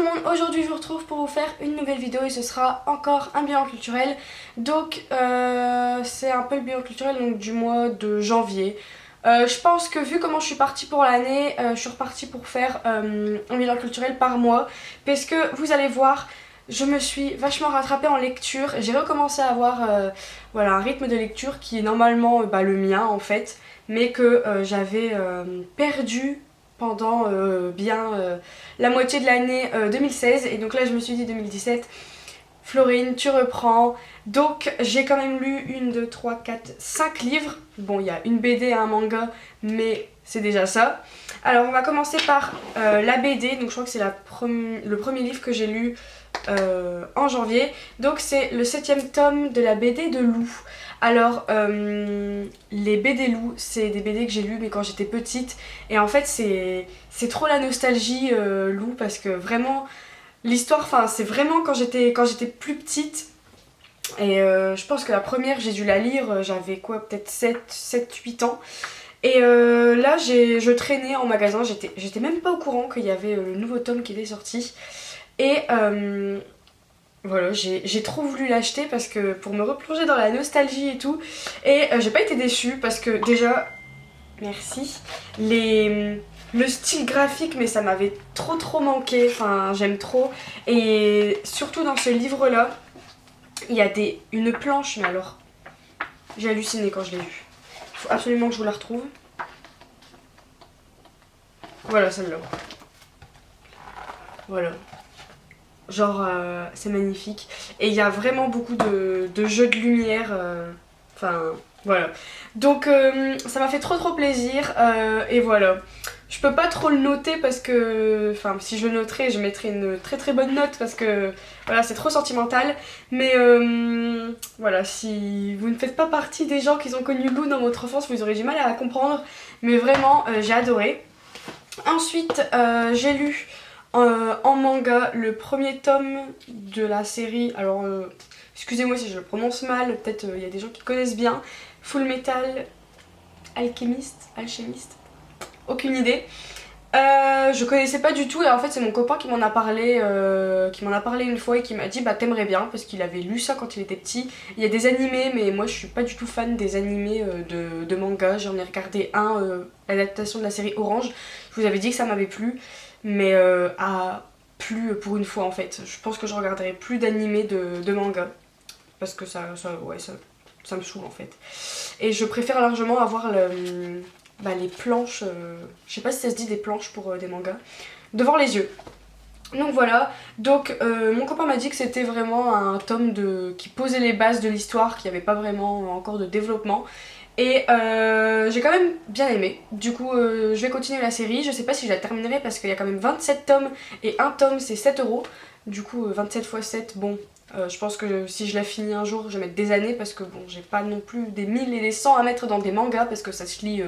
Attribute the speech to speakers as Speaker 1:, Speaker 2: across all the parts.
Speaker 1: monde, aujourd'hui je vous retrouve pour vous faire une nouvelle vidéo et ce sera encore un bilan culturel. Donc c'est un peu le bilan culturel donc, du mois de janvier. Je pense que vu comment je suis partie pour l'année, je suis repartie pour faire un bilan culturel par mois. Parce que vous allez voir, je me suis vachement rattrapée en lecture. J'ai recommencé à avoir voilà, un rythme de lecture qui est normalement le mien en fait. Mais que j'avais perdu pendant bien la moitié de l'année 2016 et donc là je me suis dit 2017 Florine tu reprends, donc j'ai quand même lu 1, 2, 3, 4, 5 livres, bon il y a une BD et un manga mais c'est déjà ça. Alors on va commencer par la BD, donc je crois que c'est le premier livre que j'ai lu en janvier, donc c'est le 7e tome de la BD de Lou. Alors les BD Lou, c'est des BD que j'ai lues mais quand j'étais petite et en fait c'est trop la nostalgie Lou parce que vraiment l'histoire, enfin c'est vraiment quand j'étais plus petite et je pense que la première j'ai dû la lire, j'avais quoi peut-être 7-8 ans et là je traînais en magasin, j'étais même pas au courant qu'il y avait le nouveau tome qui était sorti et voilà, j'ai trop voulu l'acheter parce que pour me replonger dans la nostalgie et tout. Et j'ai pas été déçue parce que déjà, merci, le style graphique, mais ça m'avait trop manqué, enfin j'aime trop. Et surtout dans ce livre-là, il y a une planche, mais alors, j'ai halluciné quand je l'ai vue. Il faut absolument que je vous la retrouve. Voilà, celle-là. Voilà. Genre c'est magnifique et il y a vraiment beaucoup de jeux de lumière, enfin voilà, donc ça m'a fait trop plaisir et voilà, je peux pas trop le noter parce que, enfin si je le noterais je mettrais une très bonne note parce que voilà c'est trop sentimental, mais voilà, si vous ne faites pas partie des gens qui ont connu Lou dans votre enfance vous aurez du mal à la comprendre, mais vraiment j'ai adoré. Ensuite j'ai lu en manga le premier tome de la série, alors excusez-moi si je le prononce mal, peut-être il y a des gens qui connaissent bien, Full Metal Alchemist, aucune idée. Je connaissais pas du tout et en fait c'est mon copain qui m'en a parlé une fois et qui m'a dit bah t'aimerais bien parce qu'il avait lu ça quand il était petit. Il y a des animés mais moi je suis pas du tout fan des animés de manga, j'en ai regardé l'adaptation de la série Orange, je vous avais dit que ça m'avait plu mais plus pour une fois en fait. Je pense que je regarderai plus d'animés de manga parce que ça me saoule en fait. Et je préfère largement avoir les planches, je sais pas si ça se dit des planches pour des mangas, devant les yeux. Donc voilà, donc mon copain m'a dit que c'était vraiment un tome qui posait les bases de l'histoire, qu'il n'y avait pas vraiment encore de développement. Et j'ai quand même bien aimé, du coup je vais continuer la série, je sais pas si je la terminerai parce qu'il y a quand même 27 tomes et un tome c'est 7 €, du coup 27 x 7, bon je pense que si je la finis un jour je vais mettre des années parce que bon j'ai pas non plus des 1000 et des 100 à mettre dans des mangas parce que ça se lit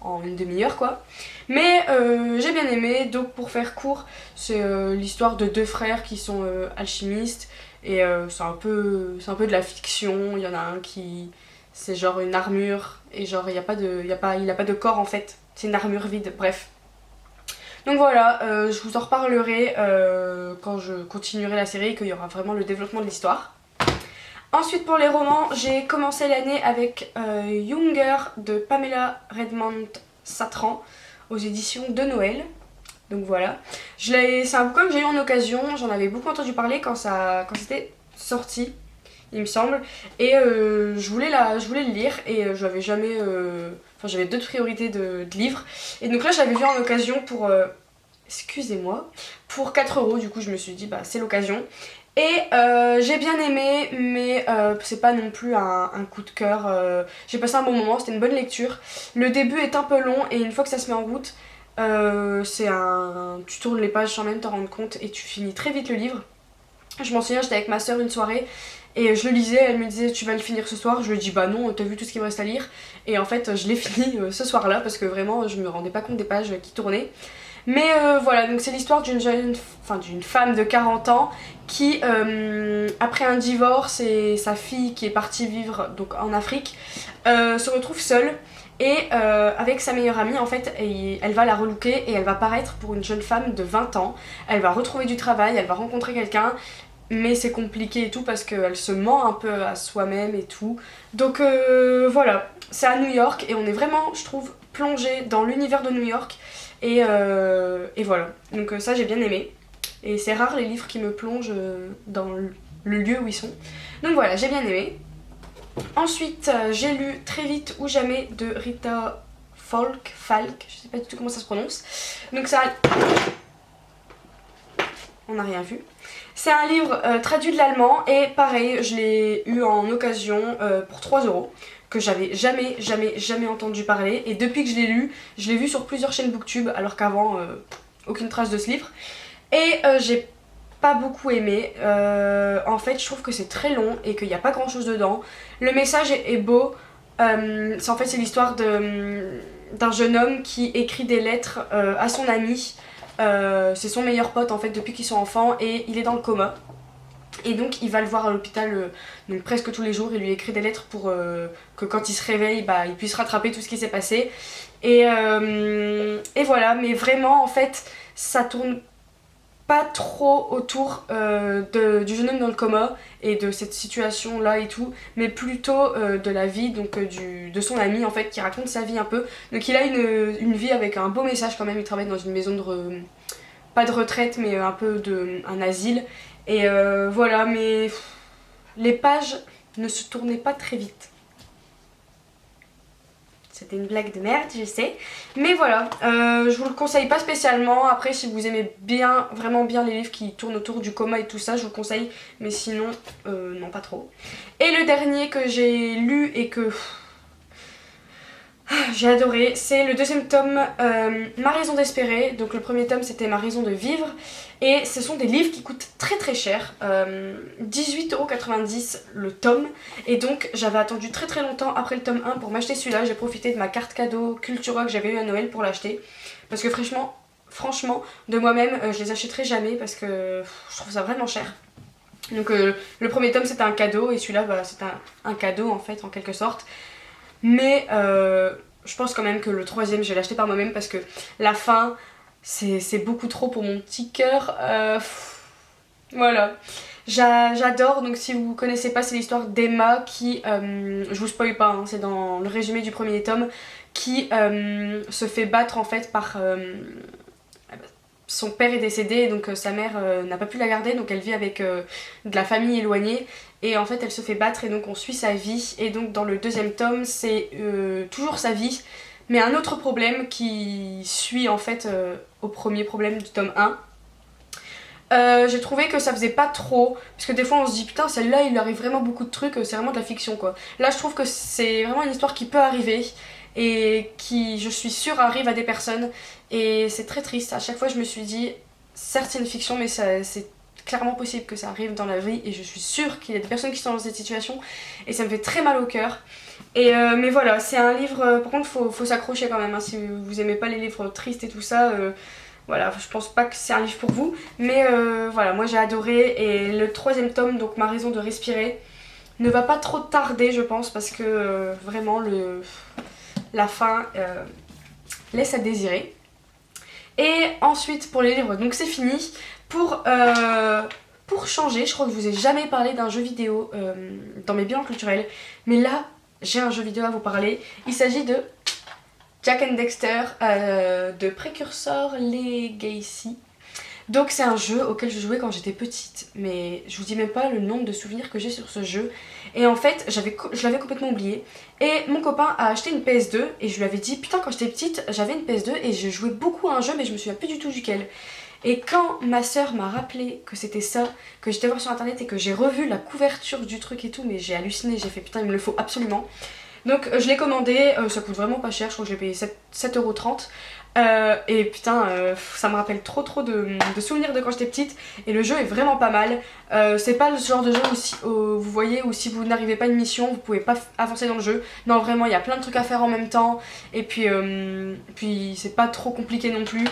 Speaker 1: en une demi-heure quoi. Mais j'ai bien aimé, donc pour faire court c'est l'histoire de deux frères qui sont alchimistes et c'est un peu de la fiction, il y en a un qui... c'est genre une armure et genre il a pas de corps en fait, c'est une armure vide, bref. Donc voilà, je vous en reparlerai quand je continuerai la série et qu'il y aura vraiment le développement de l'histoire. Ensuite pour les romans, j'ai commencé l'année avec Younger de Pamela Redmond Satran aux éditions de Noël. Donc voilà, c'est un bouquin que j'ai eu en occasion, j'en avais beaucoup entendu parler quand c'était sorti, il me semble, et je voulais le lire et j'avais jamais... Enfin j'avais d'autres priorités de livres, et donc là je l'avais vu en occasion pour... excusez-moi, pour 4 €, du coup je me suis dit bah c'est l'occasion. Et j'ai bien aimé, mais c'est pas non plus un coup de cœur. J'ai passé un bon moment, c'était une bonne lecture. Le début est un peu long et une fois que ça se met en route, tu tournes les pages sans même t'en rendre compte et tu finis très vite le livre. Je m'en souviens, j'étais avec ma soeur une soirée et je le lisais, elle me disait tu vas le finir ce soir, je lui ai dit bah non, t'as vu tout ce qu'il me reste à lire, et en fait je l'ai fini ce soir là parce que vraiment je me rendais pas compte des pages qui tournaient. Mais voilà, donc c'est l'histoire d'une femme de 40 ans qui, après un divorce et sa fille qui est partie vivre donc en Afrique, se retrouve seule et avec sa meilleure amie en fait elle va la relooker et elle va paraître pour une jeune femme de 20 ans. Elle va retrouver du travail, elle va rencontrer quelqu'un, mais c'est compliqué et tout parce qu'elle se ment un peu à soi-même et tout. Donc voilà, c'est à New York et on est vraiment, je trouve, plongé dans l'univers de New York et voilà. Donc ça j'ai bien aimé. Et c'est rare les livres qui me plongent dans le lieu où ils sont. Donc voilà, j'ai bien aimé. Ensuite, j'ai lu Très vite ou jamais de Rita Falk, je sais pas du tout comment ça se prononce. Donc ça... On n'a rien vu. C'est un livre traduit de l'allemand et pareil, je l'ai eu en occasion pour 3 € que j'avais jamais entendu parler. Et depuis que je l'ai lu, je l'ai vu sur plusieurs chaînes Booktube alors qu'avant, aucune trace de ce livre. Et j'ai pas beaucoup aimé. En fait, je trouve que c'est très long et qu'il n'y a pas grand chose dedans. Le message est beau. C'est l'histoire d'un jeune homme qui écrit des lettres à son ami. C'est son meilleur pote en fait depuis qu'ils sont enfants et il est dans le coma. Et donc il va le voir à l'hôpital donc presque tous les jours. Il lui écrit des lettres pour que quand il se réveille, bah, il puisse rattraper tout ce qui s'est passé. Et voilà, mais vraiment en fait ça tourne pas trop autour du jeune homme dans le coma et de cette situation là et tout, mais plutôt de la vie donc de son ami en fait qui raconte sa vie un peu. Donc il a une vie avec un beau message quand même. Il travaille dans une maison pas de retraite mais un peu un asile et voilà, mais les pages ne se tournaient pas très vite. C'était une blague de merde, je sais. Mais voilà, je vous le conseille pas spécialement. Après, si vous aimez bien, vraiment bien les livres qui tournent autour du coma et tout ça, je vous le conseille. Mais sinon, non, pas trop. Et le dernier que j'ai lu et que j'ai adoré, c'est le deuxième tome, Ma raison d'espérer. Donc le premier tome, c'était Ma raison de vivre. Et ce sont des livres qui coûtent très très cher, 18,90 € le tome. Et donc j'avais attendu très très longtemps après le tome 1 pour m'acheter celui-là. J'ai profité de ma carte cadeau Cultura que j'avais eu à Noël pour l'acheter. Parce que franchement, de moi-même, je les achèterai jamais parce que je trouve ça vraiment cher. Donc le premier tome c'était un cadeau et celui-là bah, c'est un cadeau en fait en quelque sorte. Mais je pense quand même que le troisième je vais l'acheter par moi-même parce que la fin c'est beaucoup trop pour mon petit cœur. Voilà. J'adore, donc si vous connaissez pas, c'est l'histoire d'Emma qui, je vous spoil pas, hein, c'est dans le résumé du premier tome, qui se fait battre en fait par... son père est décédé, donc sa mère n'a pas pu la garder, donc elle vit avec de la famille éloignée. Et en fait elle se fait battre et donc on suit sa vie. Et donc dans le deuxième tome c'est toujours sa vie, mais un autre problème qui suit en fait au premier problème du tome 1. J'ai trouvé que ça faisait pas trop, parce que des fois on se dit putain celle-là il lui arrive vraiment beaucoup de trucs, c'est vraiment de la fiction quoi. Là je trouve que c'est vraiment une histoire qui peut arriver et qui je suis sûre arrive à des personnes et c'est très triste. À chaque fois je me suis dit certes c'est une fiction mais c'est clairement possible que ça arrive dans la vie et je suis sûre qu'il y a des personnes qui sont dans cette situation et ça me fait très mal au cœur. Et mais voilà, c'est un livre, par contre faut s'accrocher quand même hein, si vous aimez pas les livres tristes et tout ça. Voilà, je pense pas que c'est un livre pour vous, mais voilà, moi j'ai adoré. Et le troisième tome, donc Ma raison de respirer, ne va pas trop tarder je pense parce que vraiment la fin laisse à désirer. Et ensuite pour les livres, donc c'est fini. Pour changer, je crois que je vous ai jamais parlé d'un jeu vidéo dans mes bilans culturels, mais là j'ai un jeu vidéo à vous parler. Il s'agit de Jak and Daxter de Precursor Legacy. Donc c'est un jeu auquel je jouais quand j'étais petite, mais je vous dis même pas le nombre de souvenirs que j'ai sur ce jeu. Et en fait je l'avais complètement oublié. Et mon copain a acheté une PS2 et je lui avais dit putain quand j'étais petite j'avais une PS2 et je jouais beaucoup à un jeu mais je me souviens plus du tout duquel. Et quand ma soeur m'a rappelé que c'était ça, que j'étais voir sur internet et que j'ai revu la couverture du truc et tout, mais j'ai halluciné, j'ai fait putain il me le faut absolument. Donc je l'ai commandé, ça coûte vraiment pas cher, je crois que j'ai payé 7,30 €. Et putain, ça me rappelle trop de souvenirs de quand j'étais petite. Et le jeu est vraiment pas mal. C'est pas le genre de jeu où vous voyez où si vous n'arrivez pas à une mission, vous pouvez pas avancer dans le jeu. Non vraiment, il y a plein de trucs à faire en même temps. Et puis c'est pas trop compliqué non plus.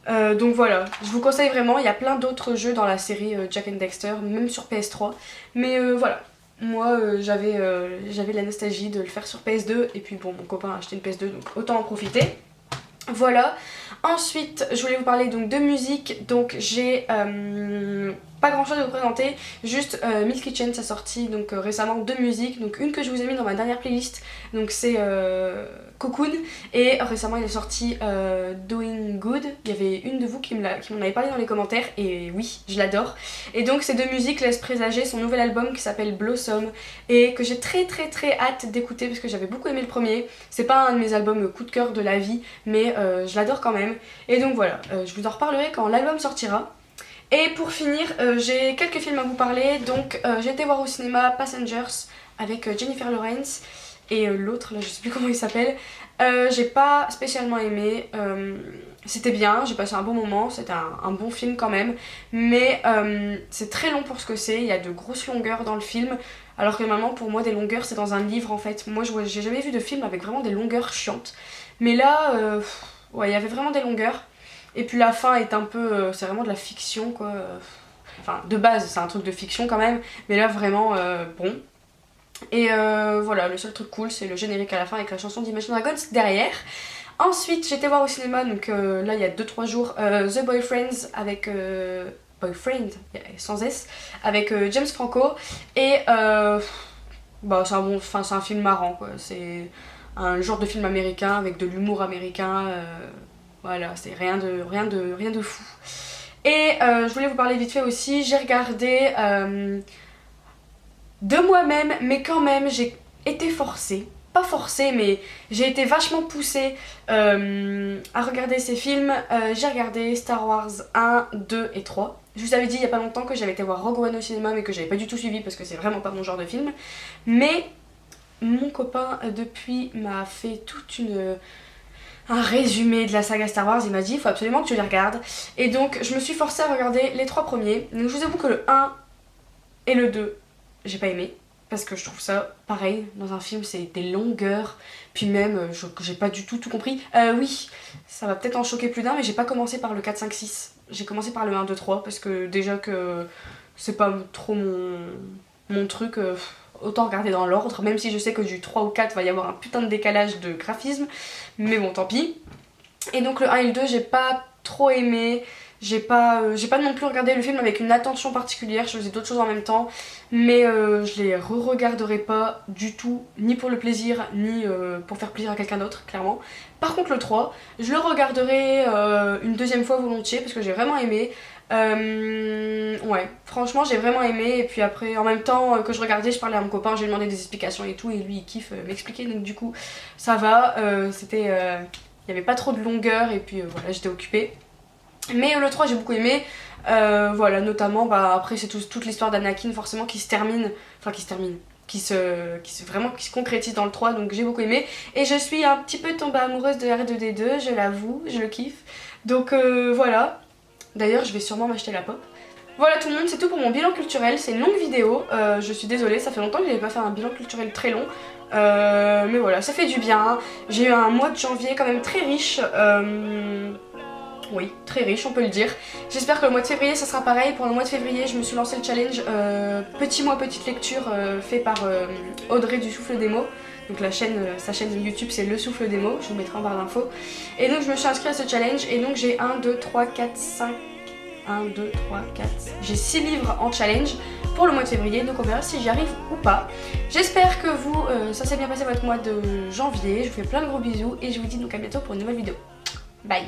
Speaker 1: Donc voilà, je vous conseille vraiment, il y a plein d'autres jeux dans la série Jak and Daxter, même sur PS3. Mais voilà. moi j'avais la nostalgie de le faire sur PS2 et puis bon mon copain a acheté une PS2 donc autant en profiter. Voilà, ensuite je voulais vous parler donc de musique, donc j'ai pas grand chose à vous présenter, juste Miss Kitchen ça sorti donc récemment deux musiques, donc une que je vous ai mis dans ma dernière playlist, donc c'est Cocoon, et récemment il est sorti Doing Good, il y avait une de vous qui m'en avait parlé dans les commentaires et oui je l'adore, et donc ces deux musiques laissent présager son nouvel album qui s'appelle Blossom et que j'ai très hâte d'écouter parce que j'avais beaucoup aimé le premier, c'est pas un de mes albums coup de cœur de la vie mais je l'adore quand même, et donc voilà, je vous en reparlerai quand l'album sortira. Et pour finir, j'ai quelques films à vous parler, donc j'ai été voir au cinéma Passengers avec Jennifer Lawrence et l'autre, là je sais plus comment il s'appelle. J'ai pas spécialement aimé, c'était bien, j'ai passé un bon moment, c'était un bon film quand même, mais c'est très long pour ce que c'est, il y a de grosses longueurs dans le film, alors que normalement pour moi des longueurs c'est dans un livre en fait. Moi j'ai jamais vu de film avec vraiment des longueurs chiantes, mais là, ouais, il y avait vraiment des longueurs. Et puis la fin est un peu, c'est vraiment de la fiction quoi, enfin de base c'est un truc de fiction quand même, mais là vraiment bon. Et voilà, le seul truc cool c'est le générique à la fin avec la chanson d'Imagine Dragons derrière. Ensuite j'étais voir au cinéma, donc là il y a 2-3 jours, The Boyfriends avec... Boyfriend, sans S, avec James Franco, et bah, c'est un film marrant quoi, c'est un genre de film américain avec de l'humour américain, voilà, c'est rien de fou. Et je voulais vous parler vite fait aussi, j'ai regardé de moi-même, mais quand même j'ai été forcée, pas forcée mais j'ai été vachement poussée à regarder ces films. J'ai regardé Star Wars 1, 2 et 3. Je vous avais dit il y a pas longtemps que j'avais été voir Rogue One au cinéma mais que j'avais pas du tout suivi parce que c'est vraiment pas mon genre de film. Mais mon copain depuis m'a fait un résumé de la saga Star Wars, il m'a dit il faut absolument que tu les regardes, et donc je me suis forcée à regarder les 3 premiers. Donc je vous avoue que le 1 et le 2 j'ai pas aimé parce que je trouve ça pareil dans un film, c'est des longueurs, puis même j'ai pas du tout compris. Oui, ça va peut-être en choquer plus d'un mais j'ai pas commencé par le 4, 5, 6, j'ai commencé par le 1, 2, 3 parce que déjà que c'est pas trop mon truc, autant regarder dans l'ordre, même si je sais que du 3 ou 4 va y avoir un putain de décalage de graphisme, mais bon tant pis. Et donc le 1 et le 2 j'ai pas trop aimé, j'ai pas non plus regardé le film avec une attention particulière, je faisais d'autres choses en même temps, mais je les re-regarderai pas du tout, ni pour le plaisir, ni pour faire plaisir à quelqu'un d'autre, clairement. Par contre le 3, je le regarderai une deuxième fois volontiers parce que j'ai vraiment aimé. Ouais, franchement j'ai vraiment aimé, et puis après en même temps que je regardais je parlais à mon copain, j'ai demandé des explications et tout et lui il kiffe m'expliquer, donc du coup ça va, c'était... il n'y avait pas trop de longueur et puis voilà j'étais occupée. Mais le 3 j'ai beaucoup aimé, voilà notamment bah, après c'est toute l'histoire d'Anakin forcément qui se termine, enfin qui se concrétise dans le 3, donc j'ai beaucoup aimé. Et je suis un petit peu tombée amoureuse de R2D2, je l'avoue, je le kiffe. Donc voilà, d'ailleurs je vais sûrement m'acheter la pop. Voilà tout le monde, c'est tout pour mon bilan culturel, c'est une longue vidéo, je suis désolée, ça fait longtemps que j'avais pas fait un bilan culturel très long. Mais voilà, ça fait du bien, j'ai eu un mois de janvier quand même très riche, oui, très riche on peut le dire. J'espère que le mois de février ça sera pareil. Pour le mois de février je me suis lancé le challenge petit mois petite lecture fait par Audrey du Souffle des mots. Donc sa chaîne YouTube c'est Le Souffle des mots, je vous mettrai en barre d'infos. Et donc je me suis inscrite à ce challenge et donc j'ai 1, 2, 3, 4, 5... 1, 2, 3, 4... J'ai 6 livres en challenge pour le mois de février, donc on verra si j'y arrive ou pas. J'espère que vous, ça s'est bien passé votre mois de janvier. Je vous fais plein de gros bisous et je vous dis donc à bientôt pour une nouvelle vidéo. Bye.